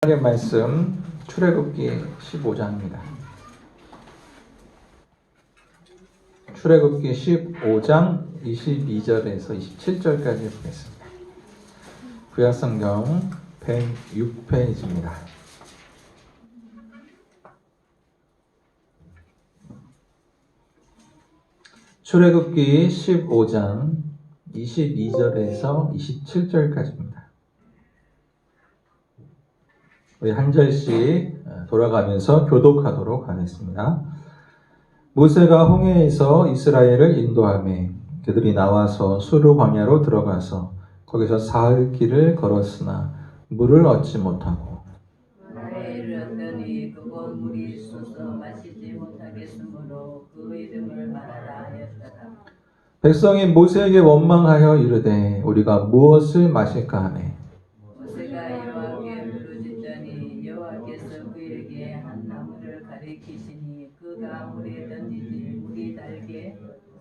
하나님의 말씀 출애굽기 15장입니다. 출애굽기 15장 22절에서 27절까지 보겠습니다. 구약성경 106페이지입니다. 출애굽기 15장 22절에서 27절까지입니다. 우리 한 절씩 돌아가면서 교독하도록 하겠습니다. 모세가 홍해에서 이스라엘을 인도하매 그들이 나와서 수르 광야로 들어가서 거기서 사흘 길을 걸었으나 물을 얻지 못하고 나라에 이르렀더니 그곳 물이 있어서 마시지 못하겠으므로 그 이름을 말하라 하였더라. 백성이 모세에게 원망하여 이르되 우리가 무엇을 마실까 하매 모세가 여호와께 부르짖더니 여호와께서 그에게 한 나무를 가리키시니 그가 물에 던지지 물이 달게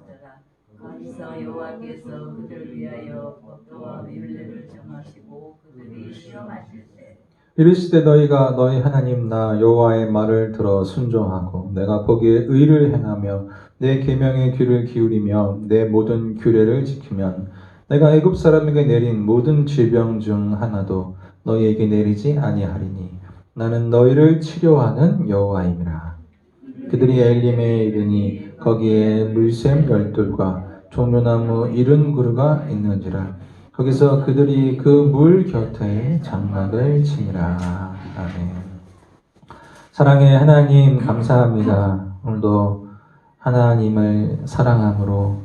하더라. 거기서 여호와께서 그들 위하여 포도와 밀레를 정하시고 그들이 시어 마실세 이르시되 너희가 너희 하나님 나 여호와의 말을 들어 순종하고 내가 보기에 의를 행하며 내 계명에 귀를 기울이며 내 모든 규례를 지키면 내가 애굽 사람에게 내린 모든 질병 중 하나도 너희에게 내리지 아니하리니 나는 너희를 치료하는 여호와임이라. 그들이 엘림에 이르니 거기에 물샘 열둘과 종려나무 70그루가 있는지라. 거기서 그들이 그 물 곁에 장막을 치니라. 아멘. 사랑의 하나님 감사합니다. 오늘도 하나님을 사랑함으로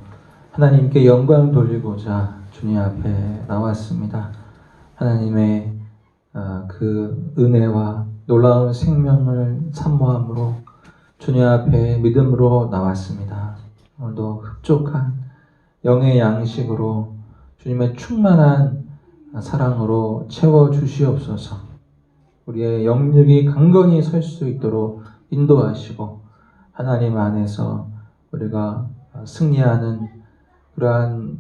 하나님께 영광 돌리고자 주님 앞에 나왔습니다. 하나님의 그 은혜와 놀라운 생명을 사모함으로 주님 앞에 믿음으로 나왔습니다. 오늘도 흡족한 영의 양식으로 주님의 충만한 사랑으로 채워주시옵소서. 우리의 영역이 강건히 설 수 있도록 인도하시고 하나님 안에서 우리가 승리하는 그러한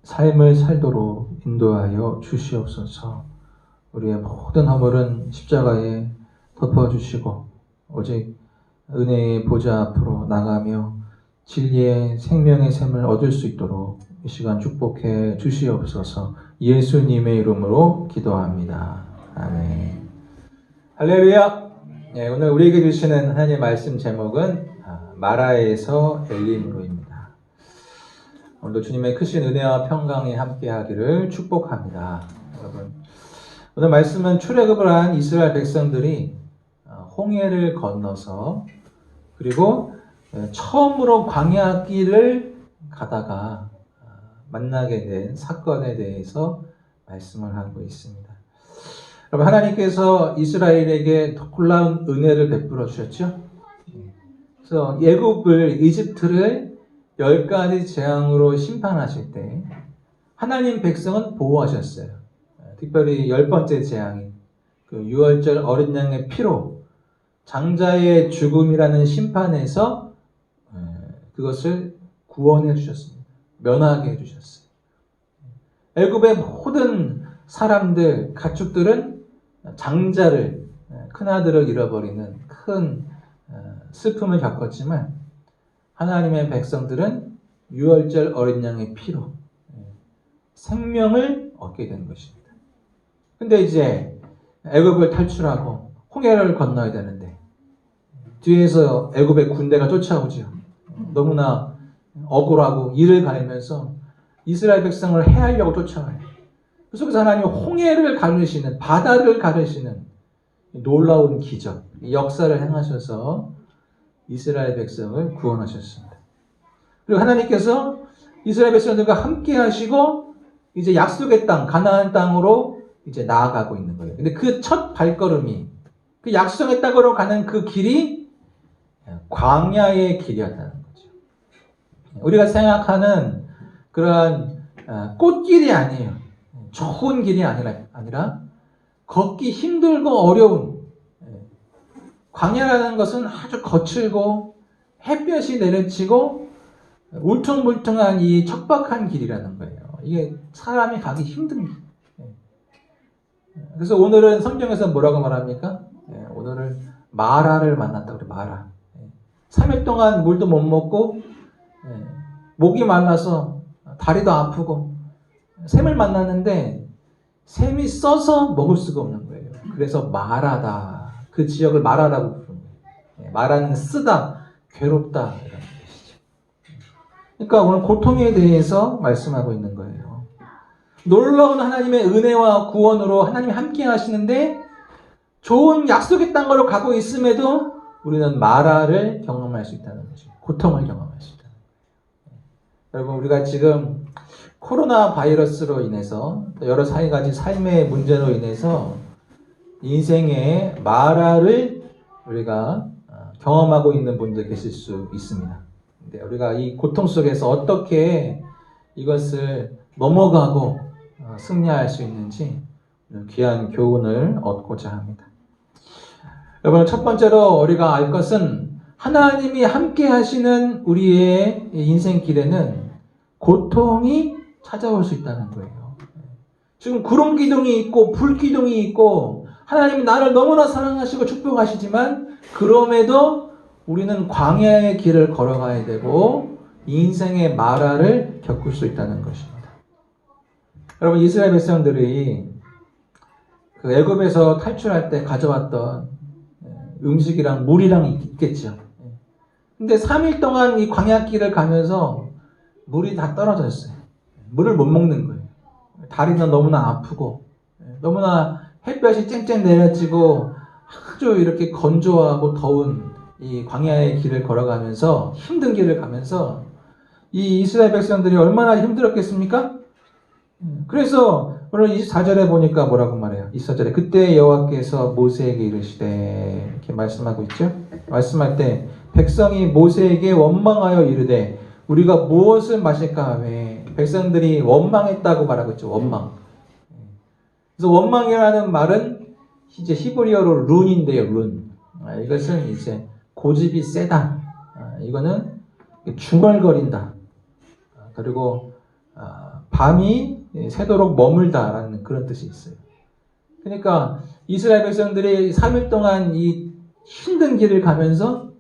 삶을 살도록 인도하여 주시옵소서. 우리의 모든 허물은 십자가에 덮어주시고 오직 은혜의 보좌 앞으로 나가며 진리의 생명의 샘을 얻을 수 있도록 이 시간 축복해 주시옵소서. 예수님의 이름으로 기도합니다. 아멘. 할렐루야. 네, 오늘 우리에게 주시는 하나님의 말씀 제목은 마라에서 엘림으로입니다. 오늘도 주님의 크신 은혜와 평강이 함께하기를 축복합니다. 여러분, 오늘 말씀은 출애굽을 한 이스라엘 백성들이 홍해를 건너서 그리고 처음으로 광야 길을 가다가 만나게 된 사건에 대해서 말씀을 하고 있습니다. 여러분, 하나님께서 이스라엘에게 놀라운 은혜를 베풀어 주셨죠. 그래서 이집트를 10가지 재앙으로 심판하실 때 하나님 백성은 보호하셨어요. 특별히 10번째 재앙인 그 유월절 어린 양의 피로 장자의 죽음이라는 심판에서 그것을 구원해 주셨습니다. 면하게 해 주셨어요. 애굽의 모든 사람들, 가축들은 장자를, 큰아들을 잃어버리는 큰 슬픔을 겪었지만 하나님의 백성들은 유월절 어린 양의 피로 생명을 얻게 된 것입니다. 근데 이제 애굽을 탈출하고 홍해를 건너야 되는데 뒤에서 애굽의 군대가 쫓아오죠. 너무나 억울하고 이를 가리면서 이스라엘 백성을 해하려고 쫓아와요. 그 속에서 하나님은 홍해를 가르시는, 바다를 가르시는 놀라운 기적, 역사를 행하셔서 이스라엘 백성을 구원하셨습니다. 그리고 하나님께서 이스라엘 백성들과 함께 하시고 이제 약속의 땅, 가나안 땅으로 이제 나아가고 있는 거예요. 근데 그 첫 발걸음이 그 약속의 땅으로 가는 그 길이 광야의 길이었다는 거죠. 우리가 생각하는 그러한 꽃길이 아니에요. 좋은 길이 아니라 걷기 힘들고 어려운 광야라는 것은 아주 거칠고 햇볕이 내려치고 울퉁불퉁한 이 척박한 길이라는 거예요. 이게 사람이 가기 힘든 길. 그래서 오늘은 성경에서 뭐라고 말합니까? 오늘은 마라를 만났다 그래. 마라. 3일 동안 물도 못 먹고 목이 말라서 다리도 아프고 샘을 만났는데 샘이 써서 먹을 수가 없는 거예요. 그래서 마라다. 그 지역을 마라라고 부르는 거예요. 마라는 쓰다, 괴롭다 이런 뜻이죠. 그러니까 오늘 고통에 대해서 말씀하고 있는 거예요. 놀라운 하나님의 은혜와 구원으로 하나님이 함께 하시는데 좋은 약속의 땅으로 가고 있음에도 우리는 마라를 경험할 수 있다는 거죠. 고통을 경험할 수 있다는 거예요. 여러분, 우리가 지금 코로나 바이러스로 인해서 또 여러 가지 삶의 문제로 인해서 인생의 마라를 우리가 경험하고 있는 분들 계실 수 있습니다. 근데 우리가 이 고통 속에서 어떻게 이것을 넘어가고 승리할 수 있는지 귀한 교훈을 얻고자 합니다. 여러분, 첫 번째로 우리가 알 것은 하나님이 함께 하시는 우리의 인생 길에는 고통이 찾아올 수 있다는 거예요. 지금 구름 기둥이 있고 불 기둥이 있고 하나님이 나를 너무나 사랑하시고 축복하시지만 그럼에도 우리는 광야의 길을 걸어가야 되고 인생의 마라를 겪을 수 있다는 것입니다. 여러분, 이스라엘 백성들이 그 애굽에서 탈출할 때 가져왔던 음식이랑 물이랑 있겠죠. 근데 3일 동안 이 광야길을 가면서 물이 다 떨어졌어요. 물을 못 먹는 거예요. 다리는 너무나 아프고 너무나 햇볕이 쨍쨍 내려지고 아주 이렇게 건조하고 더운 이 광야의 길을 걸어가면서 힘든 길을 가면서 이 이스라엘 백성들이 얼마나 힘들었겠습니까? 그래서 오늘 24절에 보니까 뭐라고 말해요? 24절에 그때 여호와께서 모세에게 이르시되 이렇게 말씀하고 있죠. 말씀할 때 백성이 모세에게 원망하여 이르되 우리가 무엇을 마실까 하매 백성들이 원망했다고 말하고 있죠. 원망. 그래서 원망이라는 말은 이제 히브리어로 룬인데요. 룬. 이것은 이제 고집이 세다. 이거는 중얼거린다. 그리고 밤이 새도록 머물다라는 그런 뜻이 있어요. 그러니까 이스라엘 백성들이 3일 동안 이 힘든 길을 가면서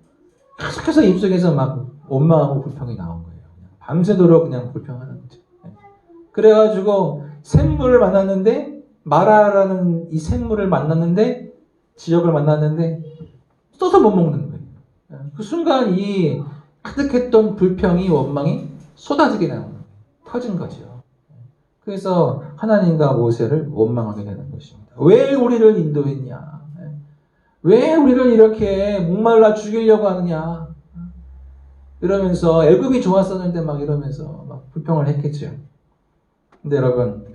계속해서 입속에서 막 원망하고 불평이 나온 거예요. 밤새도록 그냥 불평하는 거죠. 그래가지고 샘물을 만났는데 마라라는 이 샘물을 만났는데 지역을 만났는데 써서 못 먹는 거예요. 그 순간 이 가득했던 불평이 원망이 쏟아지게 나오는 거예요. 터진 거죠. 그래서 하나님과 모세를 원망하게 되는 것입니다. 왜 우리를 인도했냐? 왜 우리를 이렇게 목말라 죽이려고 하느냐? 이러면서 애굽이 좋았었는데 막 이러면서 막 불평을 했겠죠. 근데 여러분,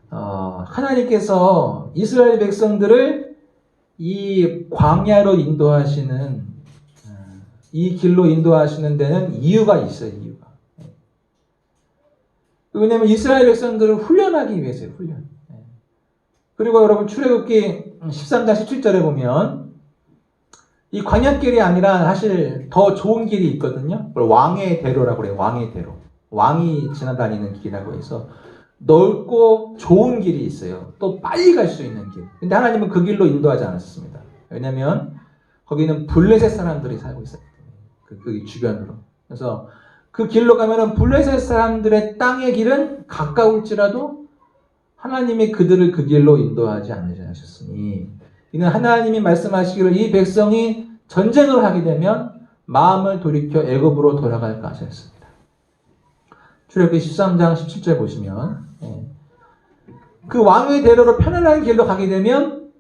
하나님께서 이스라엘 백성들을 이 광야로 인도하시는 이 길로 인도하시는 데는 이유가 있어요. 이유가. 왜냐하면 이스라엘 백성들을 훈련하기 위해서요. 훈련. 그리고 여러분 출애굽기 13장 17절에 보면 이 광야길이 아니라 사실 더 좋은 길이 있거든요. 왕의 대로라고 그래요. 왕의 대로. 왕이 지나다니는 길이라고 해서 넓고 좋은 길이 있어요. 또 빨리 갈 수 있는 길. 근데 하나님은 그 길로 인도하지 않았습니다. 왜냐하면 거기는 블레셋 사람들이 살고 있어요. 그 주변으로. 그래서 그 길로 가면은 블레셋 사람들의 땅의 길은 가까울지라도 하나님이 그들을 그 길로 인도하지 않으셨으니 이는 하나님이 말씀하시기를 이 백성이 전쟁을 하게 되면 마음을 돌이켜 애굽으로 돌아갈까 하셨습니다. 출애굽기 13장 17절 보시면 그 왕의 대로로 편안한 길로 가게 되면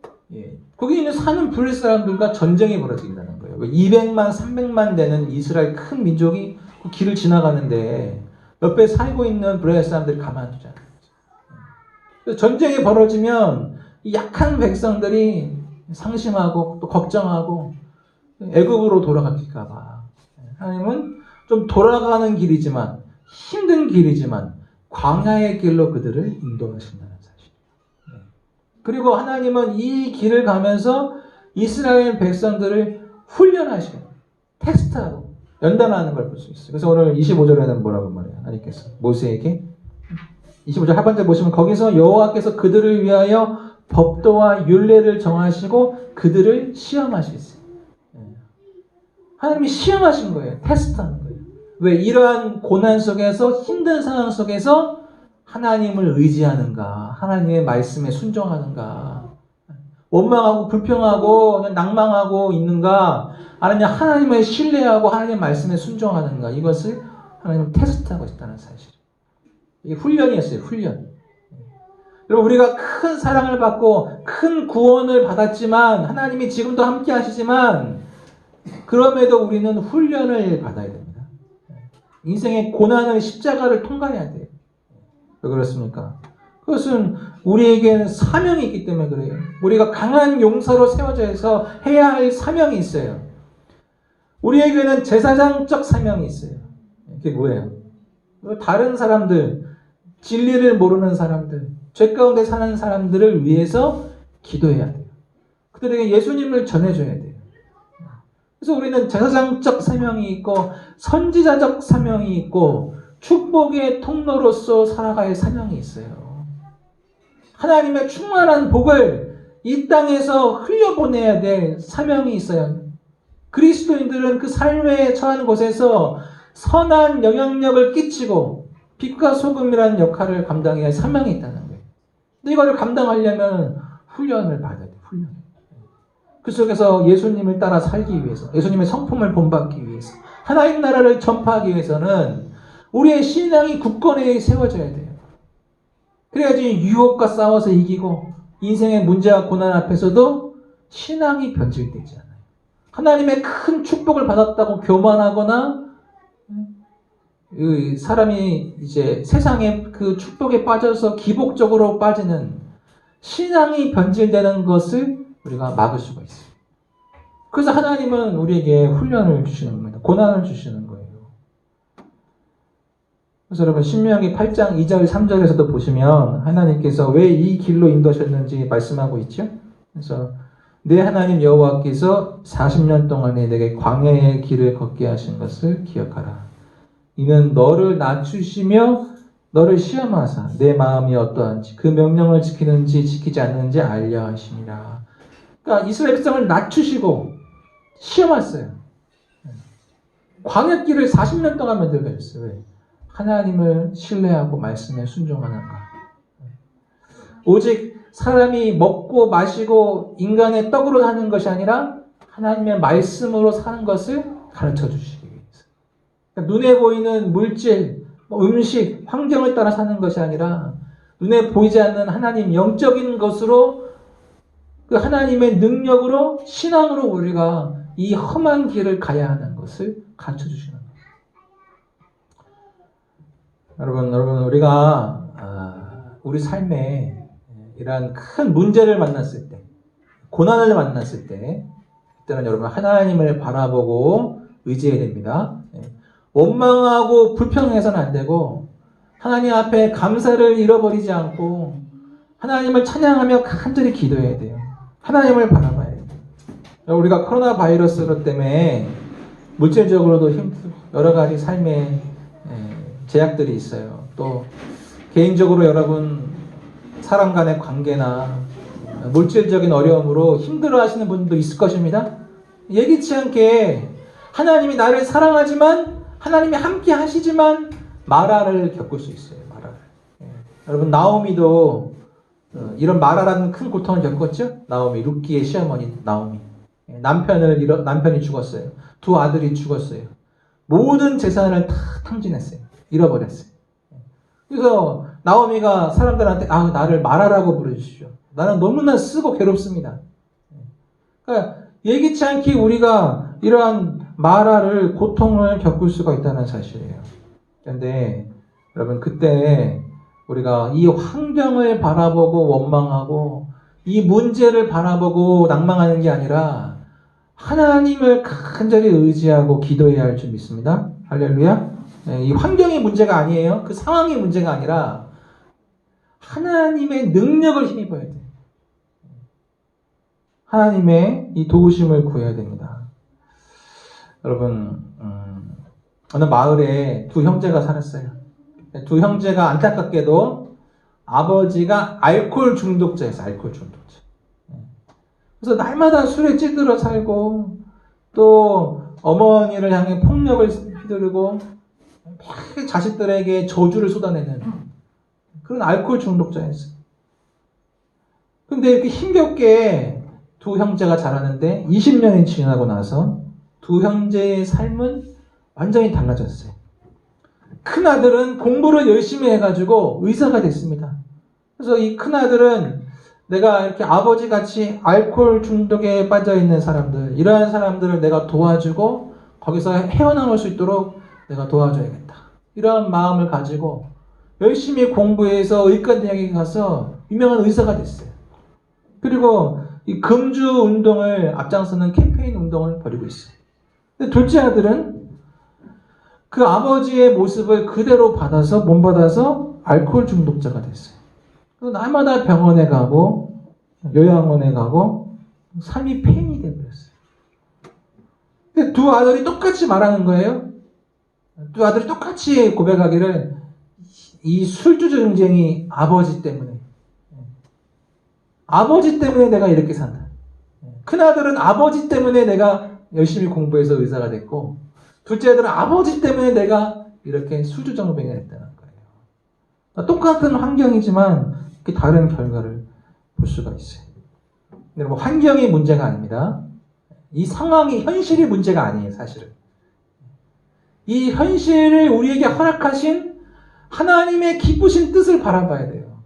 거기 있는 사는 블레셋 사람들과 전쟁이 벌어진다는 거예요. 200만, 300만 되는 이스라엘 큰 민족이 그 길을 지나가는데 옆에 살고 있는 블레셋 사람들이 가만두지 않아요. 전쟁이 벌어지면 약한 백성들이 상심하고 또 걱정하고 애굽으로 돌아갈까 봐. 하나님은 좀 돌아가는 길이지만 힘든 길이지만 광야의 길로 그들을 인도하신다는 사실. 그리고 하나님은 이 길을 가면서 이스라엘 백성들을 훈련하시고 테스트하고 연단하는 걸 볼 수 있어요. 그래서 오늘 25절에는 뭐라고 말해요? 하나님께서 모세에게 25절 하반절 보시면 거기서 여호와께서 그들을 위하여 법도와 율례를 정하시고 그들을 시험하시겠어요. 하나님이 시험하신 거예요. 테스트하는 거예요. 왜? 이러한 고난 속에서, 힘든 상황 속에서 하나님을 의지하는가, 하나님의 말씀에 순종하는가, 원망하고 불평하고 그냥 낭망하고 있는가, 아니면 하나님을 신뢰하고 하나님의 말씀에 순종하는가, 이것을 하나님은 테스트하고 있다는 사실. 이게 훈련이었어요. 훈련. 여러분, 우리가 큰 사랑을 받고 큰 구원을 받았지만, 하나님이 지금도 함께 하시지만, 그럼에도 우리는 훈련을 받아야 됩니다. 인생의 고난을, 십자가를 통과해야 돼요. 왜 그렇습니까? 그것은 우리에게는 사명이 있기 때문에 그래요. 우리가 강한 용사로 세워져서 해야 할 사명이 있어요. 우리에게는 제사장적 사명이 있어요. 그게 뭐예요? 다른 사람들, 진리를 모르는 사람들, 죄 가운데 사는 사람들을 위해서 기도해야 돼요. 그들에게 예수님을 전해줘야 돼요. 그래서 우리는 제사장적 사명이 있고 선지자적 사명이 있고 축복의 통로로서 살아갈 사명이 있어요. 하나님의 충만한 복을 이 땅에서 흘려보내야 될 사명이 있어요. 그리스도인들은 그 삶에 처한 곳에서 선한 영향력을 끼치고 빛과 소금이라는 역할을 감당해야 할 사명이 있다는 거예요. 근데 이걸 감당하려면 훈련을 받아야 돼요. 훈련. 그 속에서 예수님을 따라 살기 위해서, 예수님의 성품을 본받기 위해서, 하나님 나라를 전파하기 위해서는 우리의 신앙이 굳건히 세워져야 돼요. 그래야지 유혹과 싸워서 이기고 인생의 문제와 고난 앞에서도 신앙이 변질되지 않아요. 하나님의 큰 축복을 받았다고 교만하거나 사람이 이제 세상의 그 축복에 빠져서 기복적으로 빠지는 신앙이 변질되는 것을 우리가 막을 수가 있어요. 그래서 하나님은 우리에게 훈련을 주시는 겁니다. 고난을 주시는 거예요. 그래서 여러분 신명기 8장 2절 3절에서도 보시면 하나님께서 왜 이 길로 인도하셨는지 말씀하고 있죠. 그래서 내 하나님 여호와께서 40년 동안에 내게 광야의 길을 걷게 하신 것을 기억하라. 이는 너를 낮추시며 너를 시험하사 내 마음이 어떠한지 그 명령을 지키는지 지키지 않는지 알려 하심이라. 그러니까 이스라엘 백성을 낮추시고 시험했어요. 광야길을 40년 동안 만들게 하셨어요. 왜? 하나님을 신뢰하고 말씀에 순종하는가. 오직 사람이 먹고 마시고 인간의 떡으로 사는 것이 아니라 하나님의 말씀으로 사는 것을 가르쳐 주시기 위해서. 그러니까 눈에 보이는 물질, 음식, 환경을 따라 사는 것이 아니라 눈에 보이지 않는 하나님 영적인 것으로 그 하나님의 능력으로 신앙으로 우리가 이 험한 길을 가야 하는 것을 가르쳐 주시는 거예요. 여러분 우리가 우리 삶에 이러한 큰 문제를 만났을 때, 고난을 만났을 때, 그때는 여러분 하나님을 바라보고 의지해야 됩니다. 원망하고 불평해서는 안 되고 하나님 앞에 감사를 잃어버리지 않고 하나님을 찬양하며 간절히 기도해야 돼요. 하나님을 바라봐야 돼요. 우리가 코로나 바이러스 때문에 물질적으로도 힘들고 여러 가지 삶의 제약들이 있어요. 또 개인적으로 여러분 사람 간의 관계나 물질적인 어려움으로 힘들어하시는 분도 있을 것입니다. 예기치 않게 하나님이 나를 사랑하지만 하나님이 함께 하시지만 마라를 겪을 수 있어요. 마라를. 여러분 나오미도 이런 마라라는 큰 고통을 겪었죠. 나오미, 룻기의 시어머니 나오미. 남편이 죽었어요. 두 아들이 죽었어요. 모든 재산을 다 탕진했어요. 잃어버렸어요. 그래서 나오미가 사람들한테 나를 마라라고 부르십시오. 나는 너무나 쓰고 괴롭습니다. 그러니까 예기치 않게 우리가 이러한 마라를 고통을 겪을 수가 있다는 사실이에요. 그런데 여러분 그때 우리가 이 환경을 바라보고 원망하고 이 문제를 바라보고 낭망하는 게 아니라 하나님을 간절히 의지하고 기도해야 할 줄 믿습니다. 할렐루야. 이 환경의 문제가 아니에요. 그 상황의 문제가 아니라 하나님의 능력을 힘입어야 돼요. 하나님의 이 도우심을 구해야 됩니다. 여러분 어느 마을에 두 형제가 살았어요. 두 형제가 안타깝게도 아버지가 알코올 중독자였어요. 알코올 중독자. 그래서 날마다 술에 찌들어 살고 또 어머니를 향해 폭력을 휘두르고 막 자식들에게 저주를 쏟아내는 그런 알코올 중독자였어요. 근데 이렇게 힘겹게 두 형제가 자라는데 20년이 지나고 나서 두 형제의 삶은 완전히 달라졌어요. 큰아들은 공부를 열심히 해가지고 의사가 됐습니다. 그래서 이 큰아들은 내가 이렇게 아버지같이 알코올 중독에 빠져있는 사람들, 이러한 사람들을 내가 도와주고 거기서 헤어나올 수 있도록 내가 도와줘야겠다. 이러한 마음을 가지고 열심히 공부해서 의과대학에 가서 유명한 의사가 됐어요. 그리고 이 금주 운동을 앞장서는 캠페인 운동을 벌이고 있어요. 근데 둘째 아들은 그 아버지의 모습을 그대로 받아서 본받아서 알코올 중독자가 됐어요. 그래서 날마다 병원에 가고 요양원에 가고 삶이 폐인이 되어버렸어요. 근데 두 아들이 똑같이 말하는 거예요. 두 아들이 똑같이 고백하기를 이 술주정 경쟁이 아버지 때문에 내가 이렇게 산다. 큰아들은 아버지 때문에 내가 열심히 공부해서 의사가 됐고 둘째 아들은 아버지 때문에 내가 이렇게 술주정뱅이가 됐다는 거예요. 똑같은 환경이지만 다른 결과를 볼 수가 있어요. 여러분, 환경이 문제가 아닙니다. 이 상황이 현실이 문제가 아니에요. 사실은 이 현실을 우리에게 허락하신 하나님의 기쁘신 뜻을 바라봐야 돼요.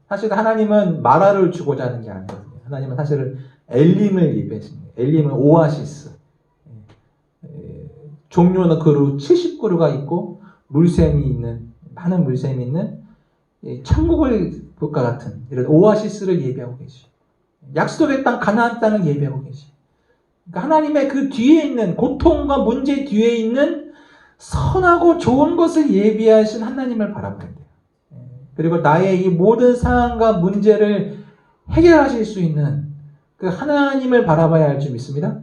사실 하나님은 마라를 주고자 하는 게 아니거든요. 하나님은 사실은 엘림을 예배하십니다. 엘림은 오아시스. 종류는 그루 70그루가 있고 물샘이 있는, 많은 물샘이 있는 천국을 볼까 같은 이런 오아시스를 예배하고 계시. 약속의 땅 가나안 땅을 예배하고 계시. 그러니까 하나님의 그 뒤에 있는 고통과 문제 뒤에 있는 선하고 좋은 것을 예비하신 하나님을 바라봐야 돼요. 그리고 나의 이 모든 상황과 문제를 해결하실 수 있는 그 하나님을 바라봐야 할 줄 믿습니다.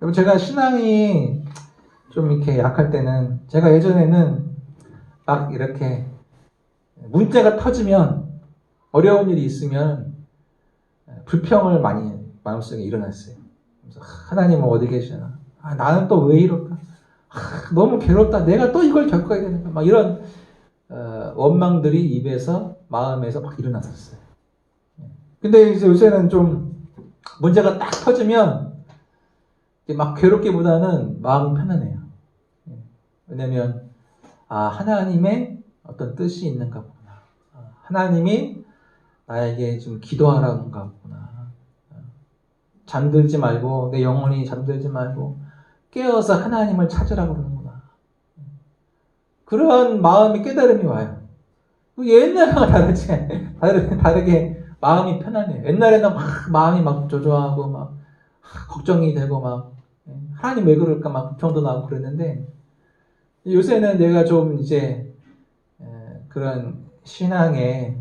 여러분, 제가 신앙이 좀 이렇게 약할 때는 제가 예전에는 막 이렇게 문제가 터지면 어려운 일이 있으면 불평을 많이 마음속에 일어났어요. 그래서 하나님은 어디 계시나? 나는 또 왜 이럴까? 너무 괴롭다. 내가 또 이걸 겪어야 되는가? 막 이런 원망들이 입에서 마음에서 막 일어났었어요. 근데 이제 요새는 좀 문제가 딱 터지면 막 괴롭기보다는 마음이 편안해요. 왜냐면 하나님의 어떤 뜻이 있는가 보구나. 하나님이 나에게 좀 기도하라는가 보구나. 잠들지 말고, 내 영혼이 잠들지 말고 깨어서 하나님을 찾으라고 그러는구나. 그런 마음의 깨달음이 와요. 옛날과 다르게 마음이 편안해요. 옛날에는 막 마음이 막 조조하고 막 걱정이 되고 막 하나님 왜 그럴까 막 불평도 나고 그랬는데, 요새는 내가 좀 이제 그런 신앙의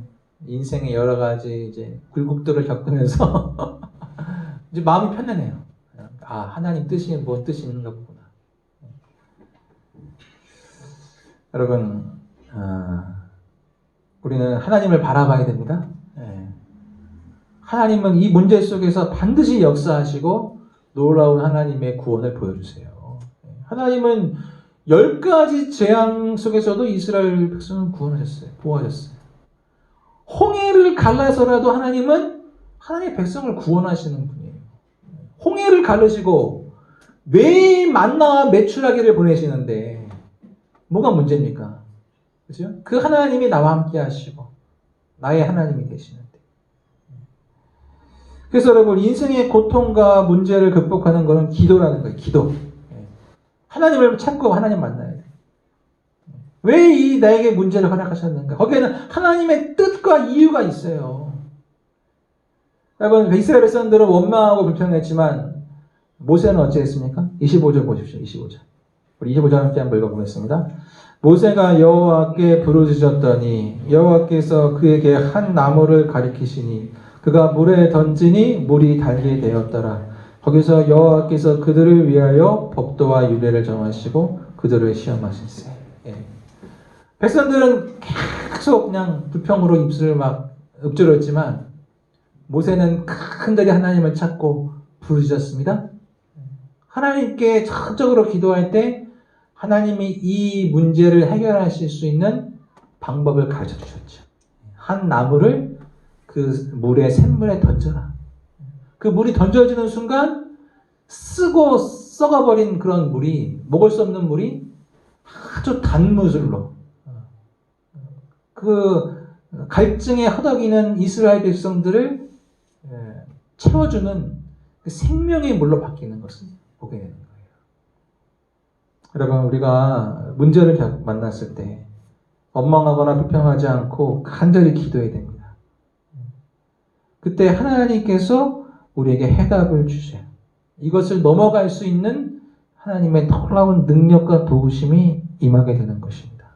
인생의 여러 가지 이제 굴곡들을 겪으면서 이제 마음이 편안해요. 하나님 뜻이 뭔 뜻이 있는가 보구나. 여러분, 우리는 하나님을 바라봐야 됩니다. 하나님은 이 문제 속에서 반드시 역사하시고 놀라운 하나님의 구원을 보여주세요. 하나님은 10가지 재앙 속에서도 이스라엘 백성을 구원하셨어요. 보호하셨어요. 홍해를 갈라서라도 하나님은 하나님의 백성을 구원하시는 분이에요. 홍해를 가르시고 매일 만나와 메추라기를 보내시는데 뭐가 문제입니까? 그죠? 그 하나님이 나와 함께 하시고 나의 하나님이 되시는데. 그래서 여러분, 인생의 고통과 문제를 극복하는 것은 기도라는 거예요. 기도. 하나님을 찾고 하나님 만나야 돼. 왜 이 나에게 문제를 허락하셨는가? 거기에는 하나님의 뜻과 이유가 있어요. 여러분, 이스라엘 백성들은 원망하고 불평했지만 모세는 어찌했습니까? 25절 보십시오. 25절. 우리 25절 함께 한번 읽어보겠습니다. 모세가 여호와께 부르짖었더니 여호와께서 그에게 한 나무를 가리키시니 그가 물에 던지니 물이 달게 되었더라. 거기서 여호와께서 그들을 위하여 법도와 율례를 정하시고 그들을 시험하실세. 백성들은 계속 그냥 불평으로 입술을 막 읊조렸지만 모세는 간절히 하나님을 찾고 부르짖었습니다. 하나님께 적극적으로 기도할 때 하나님이 이 문제를 해결하실 수 있는 방법을 가르쳐 주셨죠. 한 나무를 그 물에 샘물에 던져라. 그 물이 던져지는 순간 쓰고 썩어버린 그런 물이, 먹을 수 없는 물이 아주 단무술로 그 갈증에 허덕이는 이스라엘 백성들을 채워주는 그 생명의 물로 바뀌는 것을 보게 되는 거예요. 여러분, 우리가 문제를 만났을 때 원망하거나 불평하지 않고 간절히 기도해야 됩니다. 그때 하나님께서 우리에게 해답을 주세요. 이것을 넘어갈 수 있는 하나님의 놀라운 능력과 도우심이 임하게 되는 것입니다.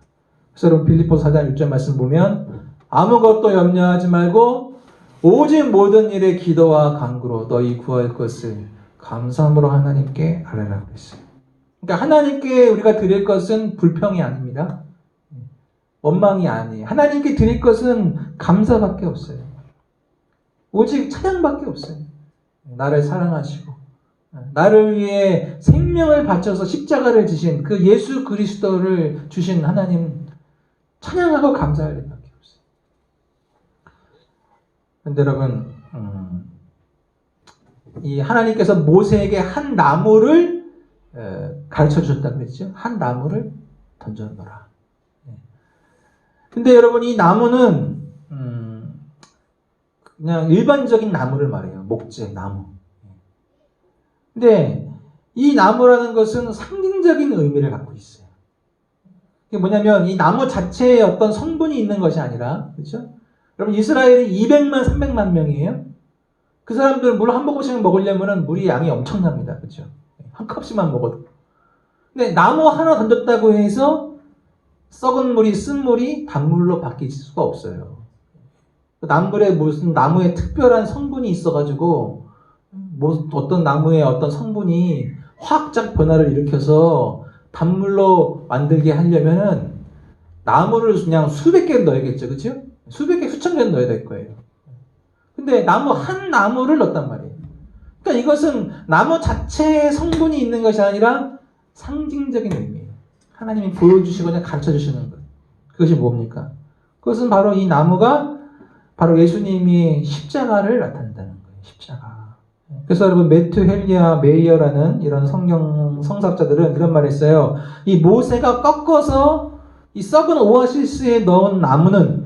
그래서 여러분, 빌립보서 4장 6절 말씀 보면 아무것도 염려하지 말고 오직 모든 일에 기도와 간구로 너희 구할 것을 감사함으로 하나님께 아뢰라고 했어요. 그러니까 하나님께 우리가 드릴 것은 불평이 아닙니다. 원망이 아니에요. 하나님께 드릴 것은 감사밖에 없어요. 오직 찬양밖에 없어요. 나를 사랑하시고 나를 위해 생명을 바쳐서 십자가를 지신 그 예수 그리스도를 주신 하나님 찬양하고 감사할 일밖에 없어요. 그런데 여러분, 이 하나님께서 모세에게 한 나무를 가르쳐 주셨다고 그랬죠. 한 나무를 던져놓으라. 근데 여러분, 이 나무는 그냥 일반적인 나무를 말해요. 목재, 나무. 근데 이 나무라는 것은 상징적인 의미를 갖고 있어요. 그게 뭐냐면 이 나무 자체에 어떤 성분이 있는 것이 아니라, 그렇죠? 여러분, 이스라엘이 200만, 300만 명이에요. 그 사람들 물 한 모금씩 먹으려면 물이 양이 엄청납니다. 그렇죠? 한 컵씩만 먹어도. 근데 나무 하나 던졌다고 해서 썩은 물이, 쓴 물이 단물로 바뀔 수가 없어요. 나물에 무슨 나무에 특별한 성분이 있어가지고 뭐 어떤 나무의 어떤 성분이 화학적 변화를 일으켜서 단물로 만들게 하려면은 나무를 그냥 수백 개를 넣어야겠죠, 그렇죠? 수백 개, 수천 개를 넣어야 될 거예요. 근데 나무 한 나무를 넣었단 말이에요. 그러니까 이것은 나무 자체의 성분이 있는 것이 아니라 상징적인 의미예요. 하나님이 보여주시거나 가르쳐 주시는 것. 그것이 뭡니까? 그것은 바로 이 나무가 바로 예수님이 십자가를 나타낸다는 거예요. 십자가. 그래서 여러분, 매튜 헬리아 메이어라는 이런 성사학자들은 이런 말을 했어요. 이 모세가 꺾어서 이 썩은 오아시스에 넣은 나무는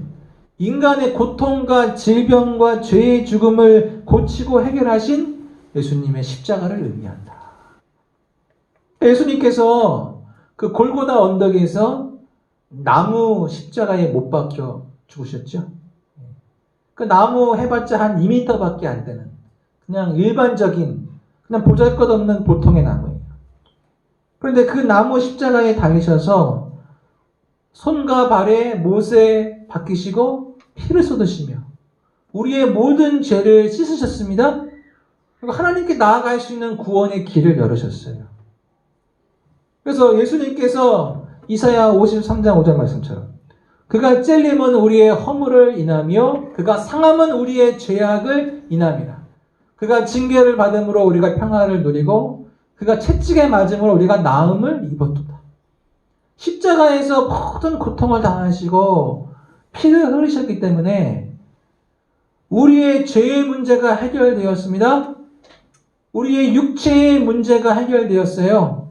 인간의 고통과 질병과 죄의 죽음을 고치고 해결하신 예수님의 십자가를 의미한다. 예수님께서 그 골고다 언덕에서 나무 십자가에 못 박혀 죽으셨죠. 그 나무 해봤자 한 2m밖에 안 되는 그냥 일반적인 그냥 보잘것없는 보통의 나무예요. 그런데 그 나무 십자가에 달리셔서 손과 발에 못에 박히시고 피를 쏟으시며 우리의 모든 죄를 씻으셨습니다. 그리고 하나님께 나아갈 수 있는 구원의 길을 열으셨어요. 그래서 예수님께서 이사야 53장 5절 말씀처럼 그가 찔림은 우리의 허물을 인하며 그가 상함은 우리의 죄악을 인함이라. 그가 징계를 받음으로 우리가 평화를 누리고 그가 채찍에 맞음으로 우리가 나음을 입었도다. 십자가에서 모든 고통을 당하시고 피를 흘리셨기 때문에 우리의 죄의 문제가 해결되었습니다. 우리의 육체의 문제가 해결되었어요.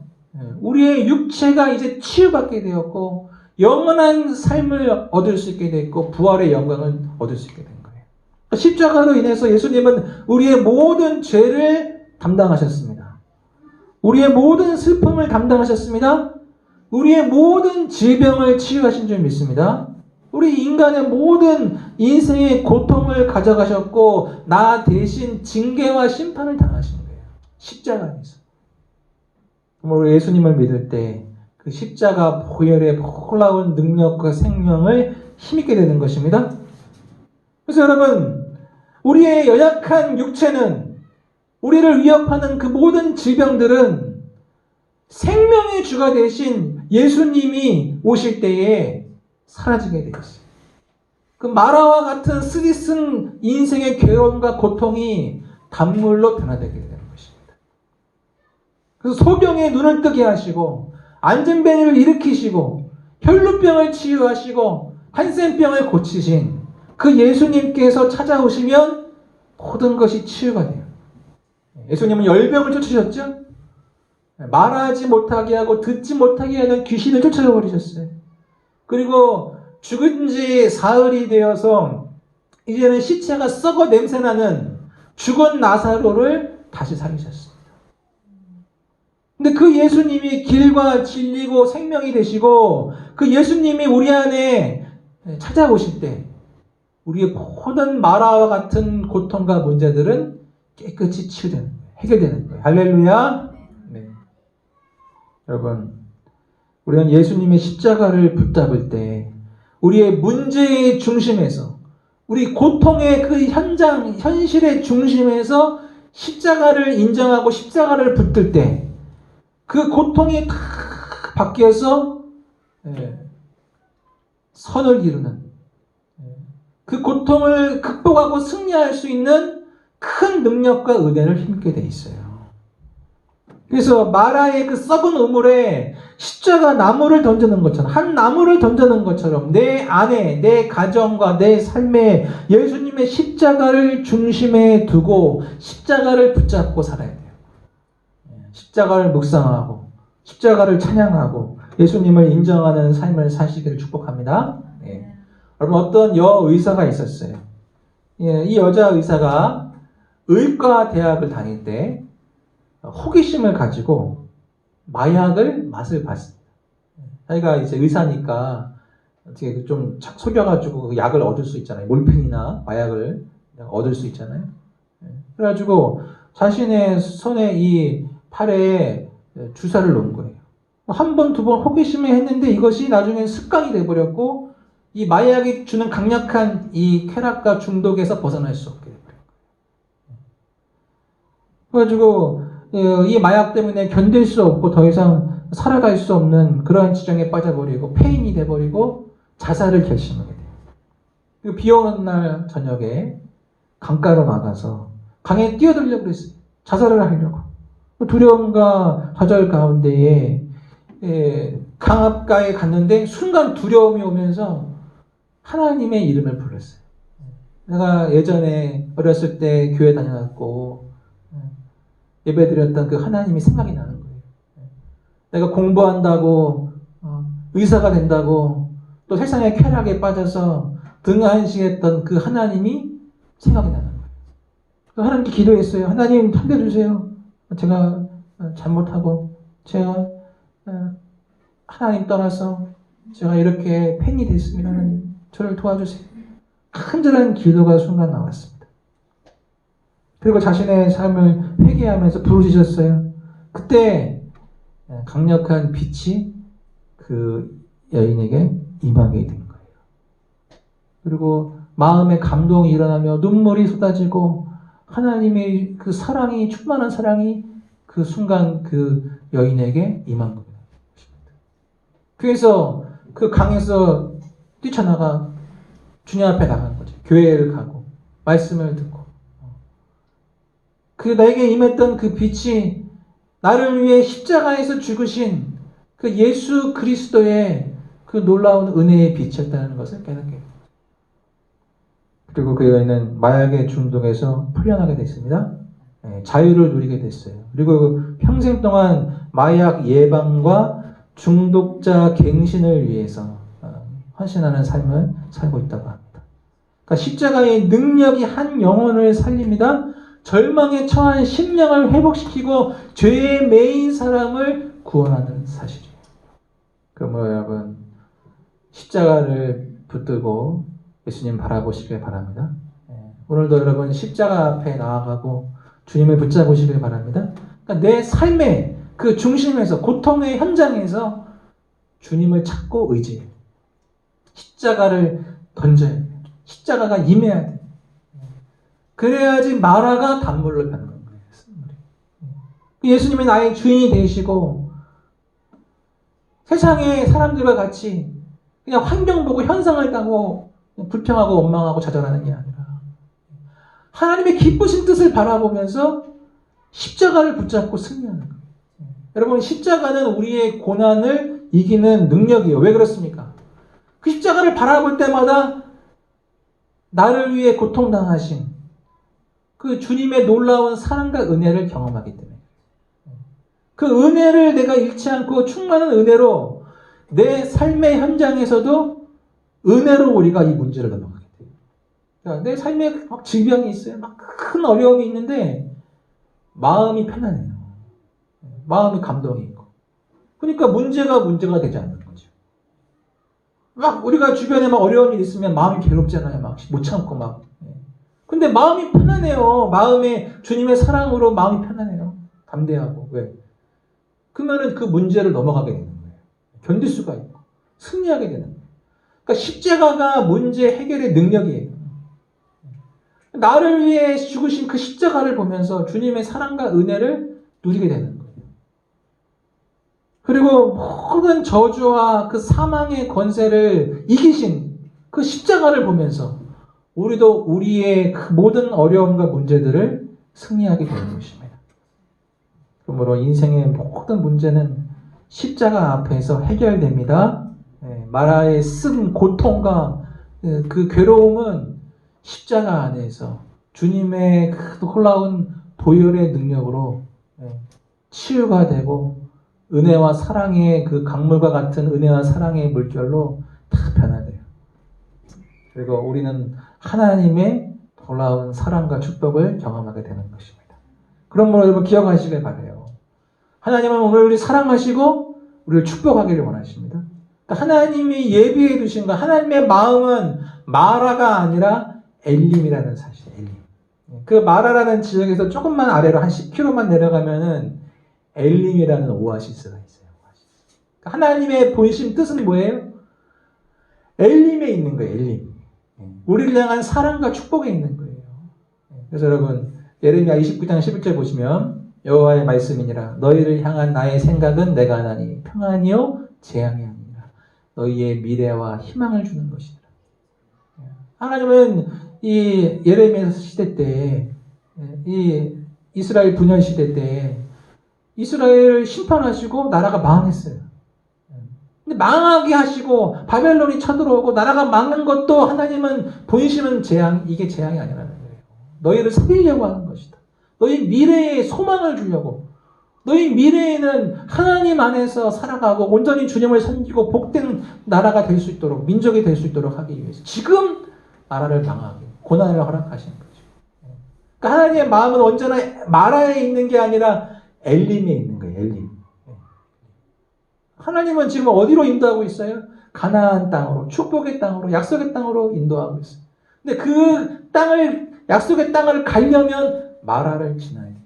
우리의 육체가 이제 치유받게 되었고 영원한 삶을 얻을 수 있게 됐고 부활의 영광을 얻을 수 있게 된 거예요. 십자가로 인해서 예수님은 우리의 모든 죄를 담당하셨습니다. 우리의 모든 슬픔을 담당하셨습니다. 우리의 모든 질병을 치유하신 줄 믿습니다. 우리 인간의 모든 인생의 고통을 가져가셨고 나 대신 징계와 심판을 당하신 거예요. 십자가에서. 우리 예수님을 믿을 때 그 십자가 보혈의 놀라운 능력과 생명을 힘있게 되는 것입니다. 그래서 여러분, 우리의 연약한 육체는 우리를 위협하는 그 모든 질병들은 생명의 주가 되신 예수님이 오실 때에 사라지게 되었어요. 그 마라와 같은 쓰디쓴 인생의 괴로움과 고통이 단물로 변화되게 되는 것입니다. 그래서 소경의 눈을 뜨게 하시고 안전뱅이를 일으키시고 혈루병을 치유하시고 한센병을 고치신 그 예수님께서 찾아오시면 모든 것이 치유가 돼요. 예수님은 열병을 쫓으셨죠? 말하지 못하게 하고 듣지 못하게 하는 귀신을 쫓아버리셨어요. 그리고 죽은 지 사흘이 되어서 이제는 시체가 썩어 냄새나는 죽은 나사로를 다시 살리셨습니다. 근데 그 예수님이 길과 진리고 생명이 되시고 그 예수님이 우리 안에 찾아오실 때 우리의 모든 마라와 같은 고통과 문제들은 깨끗이 치유되는 거예요. 해결되는 거예요. 할렐루야. 네. 여러분, 우리는 예수님의 십자가를 붙잡을 때 우리의 문제의 중심에서 우리 고통의 그 현실의 중심에서 십자가를 인정하고 십자가를 붙들 때 그 고통이 다 바뀌어서 선을 이루는 그 고통을 극복하고 승리할 수 있는 큰 능력과 은혜를 힘입게 돼 있어요. 그래서 마라의 그 썩은 우물에 십자가 나무를 던지는 것처럼 한 나무를 던지는 것처럼 내 안에 내 가정과 내 삶에 예수님의 십자가를 중심에 두고 십자가를 붙잡고 살아야 돼요. 십자가를 묵상하고 십자가를 찬양하고 예수님을 인정하는 삶을 사시기를 축복합니다. 네. 여러분 어떤 여의사가 있었어요. 이 여자 의사가 의과 대학을 다닐 때 호기심을 가지고 마약을 맛을 봤습니다. 자기가 이제 의사니까 어떻게 좀 속여가지고 약을 얻을 수 있잖아요. 몰핀이나 마약을 얻을 수 있잖아요. 그래가지고 자신의 손에 이 팔에 주사를 놓은 거예요. 한 번, 두 번 호기심을 했는데 이것이 나중에 습관이 돼버렸고 이 마약이 주는 강력한 이 쾌락과 중독에서 벗어날 수 없게 돼버린 거예요. 그래가지고 이 마약 때문에 견딜 수 없고 더 이상 살아갈 수 없는 그러한 지경에 빠져버리고 폐인이 돼버리고 자살을 결심하게 돼요. 그리고 비 오는 날 저녁에 강가로 나가서 강에 뛰어들려고 그랬어요. 자살을 하려고. 두려움과 좌절 가운데에 강압가에 갔는데 순간 두려움이 오면서 하나님의 이름을 불렀어요. 내가 예전에 어렸을 때 교회 다녀왔고 예배드렸던 그 하나님이 생각이 나는 거예요. 내가 공부한다고 의사가 된다고 또 세상의 쾌락에 빠져서 등한시했던 그 하나님이 생각이 나는 거예요. 하나님께 기도했어요. 하나님 살려주세요. 제가 잘못하고 제가 하나님 떠나서 제가 이렇게 팬이 됐습니다. 하나님 저를 도와주세요. 간절한 기도가 순간 나왔습니다. 그리고 자신의 삶을 회개하면서 부르짖었어요. 그때 강력한 빛이 그 여인에게 임하게 된 거예요. 그리고 마음의 감동이 일어나며 눈물이 쏟아지고 하나님의 그 사랑이 충만한 사랑이 그 순간 그 여인에게 임한 겁니다. 그래서 그 강에서 뛰쳐나가 주님 앞에 나간 거죠. 교회를 가고 말씀을 듣고 그 나에게 임했던 그 빛이 나를 위해 십자가에서 죽으신 그 예수 그리스도의 그 놀라운 은혜의 빛이었다는 것을 깨닫게 됩니다. 그리고 그 여인은 마약의 중독에서 풀려나게 됐습니다. 자유를 누리게 됐어요. 그리고 평생 동안 마약 예방과 중독자 갱신을 위해서 헌신하는 삶을 살고 있다고 합니다. 그러니까 십자가의 능력이 한 영혼을 살립니다. 절망에 처한 심령을 회복시키고 죄에 매인 사람을 구원하는 사실이에요. 그러므로 여러분 십자가를 붙들고 예수님 바라보시길 바랍니다. 오늘도 여러분 십자가 앞에 나아가고 주님을 붙잡으시길 바랍니다. 그러니까 내 삶의 그 중심에서 고통의 현장에서 주님을 찾고 의지해요. 십자가를 던져야 돼요. 십자가가 임해야 돼요. 그래야지 마라가 단물로 변하는 거예요. 예수님이 나의 주인이 되시고 세상의 사람들과 같이 그냥 환경 보고 현상을 따고 불평하고 원망하고 좌절하는 게 아니라 하나님의 기쁘신 뜻을 바라보면서 십자가를 붙잡고 승리하는 거예요. 여러분, 십자가는 우리의 고난을 이기는 능력이에요. 왜 그렇습니까? 그 십자가를 바라볼 때마다 나를 위해 고통당하신 그 주님의 놀라운 사랑과 은혜를 경험하기 때문에 그 은혜를 내가 잃지 않고 충만한 은혜로 내 삶의 현장에서도 은혜로 우리가 이 문제를 넘어가게 돼요. 그러니까 내 삶에 막 질병이 있어요. 막 큰 어려움이 있는데 마음이 편안해요. 마음이 감동이 있고. 그러니까 문제가 되지 않는 거죠. 막 우리가 주변에 막 어려운 일 있으면 마음이 괴롭잖아요. 막 못 참고 막. 근데 마음이 편안해요. 마음에 주님의 사랑으로 마음이 편안해요. 담대하고. 왜? 그러면은 그 문제를 넘어가게 되는 거예요. 견딜 수가 있고 승리하게 되는 거예요. 그러니까 십자가가 문제 해결의 능력이에요. 나를 위해 죽으신 그 십자가를 보면서 주님의 사랑과 은혜를 누리게 되는 거예요. 그리고 모든 저주와 그 사망의 권세를 이기신 그 십자가를 보면서 우리도 우리의 그 모든 어려움과 문제들을 승리하게 되는 것입니다. 그러므로 인생의 모든 문제는 십자가 앞에서 해결됩니다. 마라의 쓴 고통과 그 괴로움은 십자가 안에서 주님의 그 놀라운 보혈의 능력으로 치유가 되고 은혜와 사랑의 그 강물과 같은 은혜와 사랑의 물결로 다 변화돼요. 그리고 우리는 하나님의 놀라운 사랑과 축복을 경험하게 되는 것입니다. 그러므로 여러분 기억하시길 바라요. 하나님은 오늘 우리 사랑하시고 우리를 축복하기를 원하십니다. 하나님이 예비해 두신 것, 하나님의 마음은 마라가 아니라 엘림이라는 사실이에요. 엘림. 그 마라라는 지역에서 조금만 아래로 한 10km만 내려가면은 엘림이라는 오아시스가 있어요. 하나님의 본심 뜻은 뭐예요? 엘림에 있는 거예요. 엘림. 우리를 향한 사랑과 축복에 있는 거예요. 그래서 여러분 예레미야 29장 11절 보시면 여호와의 말씀이니라 너희를 향한 나의 생각은 내가 하나니 평안이요 재앙이 아니라 너희의 미래와 희망을 주는 것이라. 하나님은 이 예레미야 시대 때, 이 이스라엘 분열 시대 때 이스라엘을 심판하시고 나라가 망했어요. 근데 망하게 하시고 바벨론이 쳐들어오고 나라가 망한 것도 하나님은 본심은 재앙, 이게 재앙이 아니라는 거예요. 너희를 살리려고 하는 것이다. 너희 미래에 소망을 주려고. 너희 미래에는 하나님 안에서 살아가고 온전히 주님을 섬기고 복된 나라가 될 수 있도록, 민족이 될 수 있도록 하기 위해서 지금 나라를 망하게 고난을 허락하신 거죠. 그러니까 하나님의 마음은 언제나 마라에 있는 게 아니라 엘림에 있는 거예요. 엘림. 하나님은 지금 어디로 인도하고 있어요? 가나안 땅으로, 축복의 땅으로, 약속의 땅으로 인도하고 있어요. 근데 그 땅을, 약속의 땅을 가려면 마라를 지나야 된다.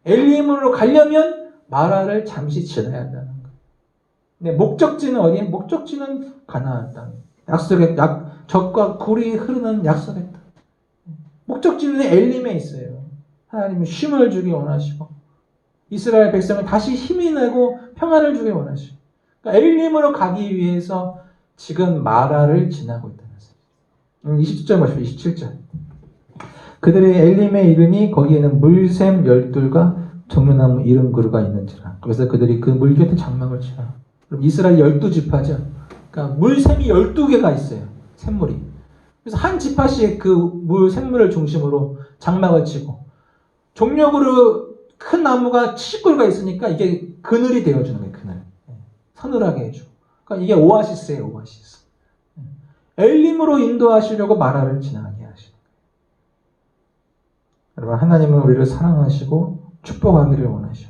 엘림으로 가려면 마라를 잠시 지나야 한다는 거예요. 근데 목적지는 어디에? 목적지는 가나안 땅. 약속의 적과 굴이 흐르는 약속의 땅. 목적지는 엘림에 있어요. 하나님은 쉼을 주기 원하시고 이스라엘 백성을 다시 힘이 내고 평안을 주기 원하시고 그러니까 엘림으로 가기 위해서 지금 마라를 지나고 있다는 거예요. 27절 보십시오. 27절. 그들이 엘림에 이르니 거기에는 물샘 12과 종려나무 70그루가 있는지라. 그래서 그들이 그 물 곁에 장막을 치라. 그럼 이스라엘 12지파죠. 그러니까 물샘이 12개가 있어요. 샘물이. 그래서 한 지파씩 그 물 샘물을 중심으로 장막을 치고 종려그루 큰 나무가 70그루가 있으니까 이게 그늘이 되어주는 거예요. 그늘. 서늘하게 해주고. 그러니까 이게 오아시스예요. 오아시스. 엘림으로 인도하시려고 마라를 지나가게 하시는 거예요. 여러분 하나님은 우리를 사랑하시고 축복하기를 원하셔.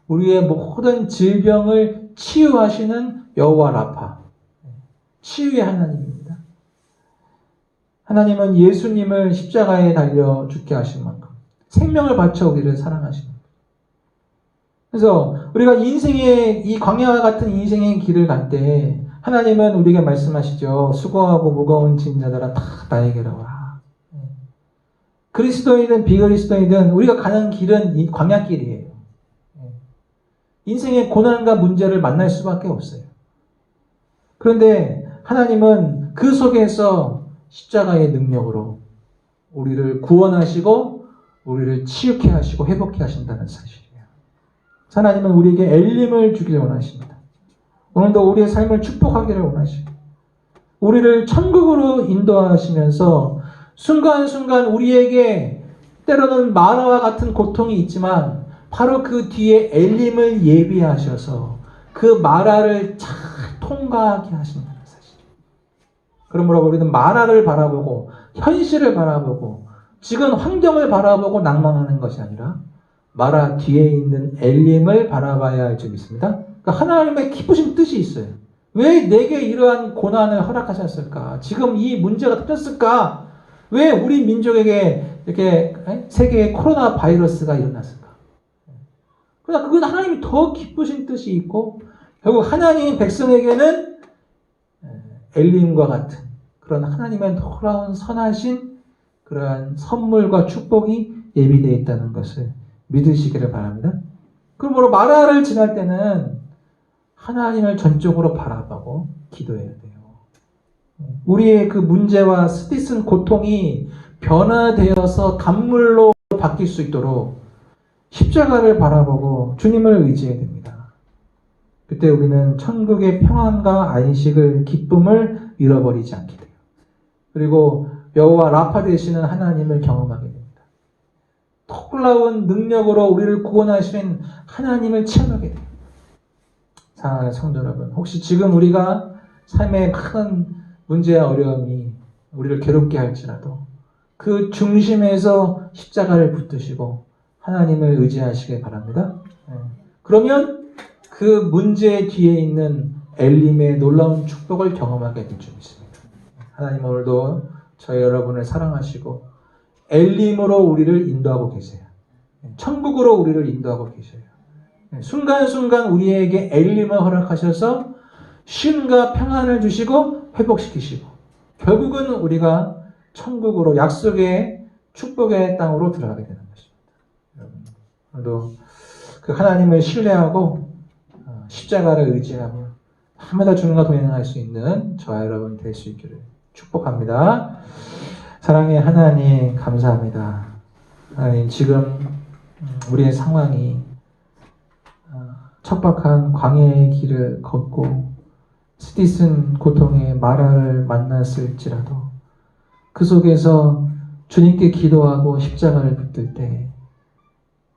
우리의 모든 질병을 치유하시는 여호와 라파. 치유의 하나님입니다. 하나님은 예수님을 십자가에 달려 죽게 하신 만큼 생명을 바쳐 우리를 사랑하시는 거예요. 그래서 우리가 인생의 이 광야와 같은 인생의 길을 갈 때 하나님은 우리에게 말씀하시죠. 수고하고 무거운 짐 자들아 다 나에게로 와. 그리스도이든 비그리스도이든 우리가 가는 길은 이 광야길이에요. 인생의 고난과 문제를 만날 수밖에 없어요. 그런데 하나님은 그 속에서 십자가의 능력으로 우리를 구원하시고 우리를 치유케 하시고 회복케 하신다는 사실이에요. 하나님은 우리에게 엘림을 주기를 원하십니다. 오늘도 우리의 삶을 축복하기를 원하시고 우리를 천국으로 인도하시면서 순간순간 우리에게 때로는 마라와 같은 고통이 있지만 바로 그 뒤에 엘림을 예비하셔서 그 마라를 잘 통과하게 하신다는 사실. 그러므로 우리는 마라를 바라보고 현실을 바라보고 지금 환경을 바라보고 낭망하는 것이 아니라 마라 뒤에 있는 엘림을 바라봐야 할 줄 믿습니다. 그러니까 하나님의 기쁘신 뜻이 있어요. 왜 내게 이러한 고난을 허락하셨을까? 지금 이 문제가 터졌을까? 왜 우리 민족에게 이렇게 세계에 코로나 바이러스가 일어났을까? 그러나 그건 하나님이 더 기쁘신 뜻이 있고 결국 하나님 백성에게는 엘림과 같은 그런 하나님의 놀라운 선하신 그러한 선물과 축복이 예비되어 있다는 것을 믿으시기를 바랍니다. 그러므로 마라를 지날 때는 하나님을 전적으로 바라보고 기도해야 돼요. 우리의 그 문제와 스트레스, 고통이 변화되어서 단물로 바뀔 수 있도록 십자가를 바라보고 주님을 의지해야 됩니다. 그때 우리는 천국의 평안과 안식을, 기쁨을 잃어버리지 않게 돼요. 그리고 여호와 라파 되시는 하나님을 경험하게 됩니다. 놀라운 능력으로 우리를 구원하시는 하나님을 체험하게 돼요. 사랑하는 성도 여러분, 혹시 지금 우리가 삶의 큰 문제와 어려움이 우리를 괴롭게 할지라도 그 중심에서 십자가를 붙드시고 하나님을 의지하시길 바랍니다. 그러면 그 문제 뒤에 있는 엘림의 놀라운 축복을 경험하게 될 줄 믿습니다. 하나님 오늘도 저희 여러분을 사랑하시고 엘림으로 우리를 인도하고 계세요. 천국으로 우리를 인도하고 계셔요. 순간순간 우리에게 엘림을 허락하셔서 쉼과 평안을 주시고 회복시키시고 결국은 우리가 천국으로 약속의 축복의 땅으로 들어가게 되는 것입니다. 오늘도 그 하나님을 신뢰하고 십자가를 의지하며 밤마다 주님과 동행할 수 있는 저와 여러분 될 수 있기를 축복합니다. 사랑의 하나님 감사합니다. 하나님 지금 우리의 상황이 척박한 광야의 길을 걷고 스티슨 고통의 마라를 만났을지라도 그 속에서 주님께 기도하고 십자가를 붙들 때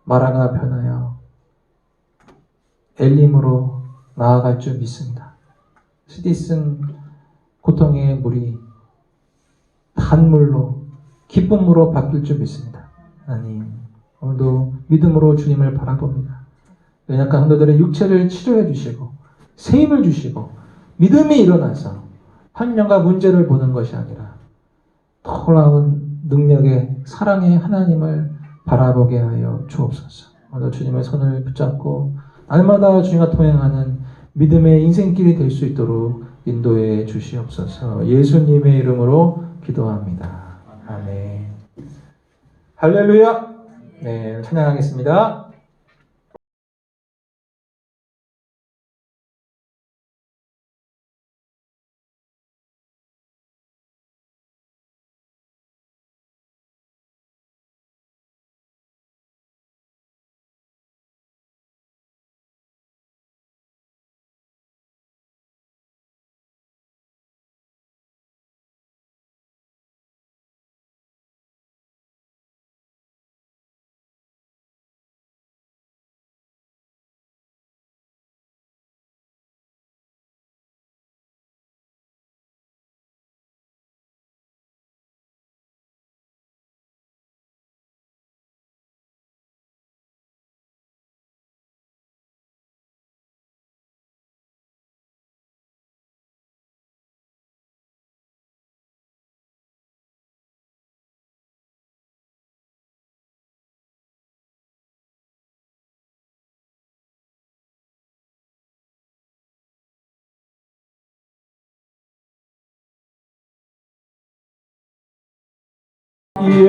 마라가 변하여 엘림으로 나아갈 줄 믿습니다. 스티슨 고통의 물이 단물로 기쁨으로 바뀔 줄 믿습니다. 하나님 오늘도 믿음으로 주님을 바라봅니다. 연약한 성도들의 육체를 치료해 주시고 새 힘을 주시고 믿음이 일어나서 환경과 문제를 보는 것이 아니라 놀라운 능력의 사랑의 하나님을 바라보게 하여 주옵소서. 오늘 주님의 손을 붙잡고 날마다 주님과 동행하는 믿음의 인생길이 될 수 있도록 인도해 주시옵소서. 예수님의 이름으로 기도합니다. 아멘. 할렐루야. 네, 찬양하겠습니다. 예.